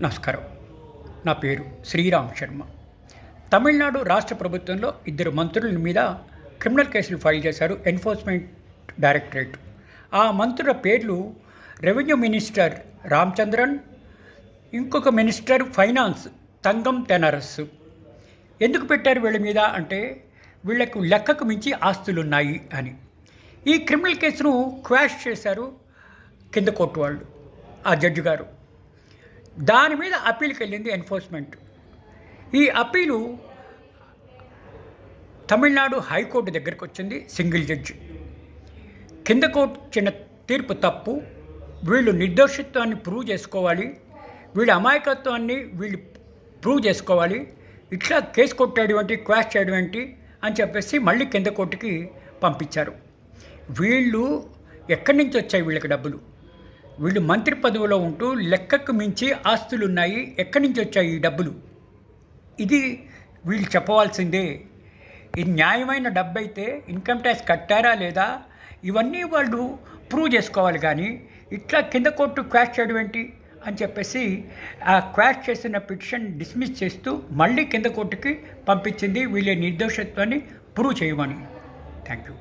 నమస్కారం. నా పేరు శ్రీరామ్ శర్మ. తమిళనాడు రాష్ట్ర ప్రభుత్వంలో ఇద్దరు మంత్రుల మీద క్రిమినల్ కేసులు ఫైల్ చేశారు ఎన్ఫోర్స్మెంట్ డైరెక్టరేట్. ఆ మంత్రుల పేర్లు రెవెన్యూ మినిస్టర్ రామచంద్రన్, ఇంకొక మినిస్టర్ ఫైనాన్స్ తంగం తెనరస్సు. ఎందుకు పెట్టారు వీళ్ళ మీద అంటే వీళ్లకు లెక్కకు మించి ఆస్తులున్నాయి అని. ఈ క్రిమినల్ కేసును క్వాష్ చేశారు కింద కోర్టు వాళ్ళు, ఆ జడ్జి గారు. దాని మీద అప్పీల్కి వెళ్ళింది ఎన్ఫోర్స్మెంట్. ఈ అప్పీలు తమిళనాడు హైకోర్టు దగ్గరికి వచ్చింది, సింగిల్ జడ్జి. కింద కోర్టు చిన్న తీర్పు తప్పు, వీళ్ళు నిర్దోషిత్వాన్ని ప్రూవ్ చేసుకోవాలి, వీళ్ళ అమాయకత్వాన్ని వీళ్ళు ప్రూవ్ చేసుకోవాలి, ఇట్లా కేసు కొట్టేయడం ఏంటి, క్వాష్ చేయడం ఏంటి అని చెప్పేసి మళ్ళీ కింద కోర్టుకి పంపించారు. వీళ్ళు ఎక్కడి నుంచి వచ్చాయి వీళ్ళకి డబ్బులు? వీళ్ళు మంత్రి పదవిలో ఉంటూ లెక్కకు మించి ఆస్తులు ఉన్నాయి, ఎక్కడి నుంచి వచ్చాయి ఈ డబ్బులు? ఇది వీళ్ళు చెప్పవలసిందే. ఇది న్యాయమైన డబ్బు అయితే ఇన్కమ్ ట్యాక్స్ కట్టారా లేదా ఇవన్నీ వాళ్ళు ప్రూవ్ చేసుకోవాలి. కానీ ఇట్లా కింద కోర్టు క్వాష్ చేయడం ఏంటి అని చెప్పేసి ఆ క్వాష్ చేసిన పిటిషన్ డిస్మిస్ చేస్తూ మళ్ళీ కింద కోర్టుకి పంపించింది వీళ్ళ నిర్దోషత్వాన్ని ప్రూవ్ చేయమని. Thank you.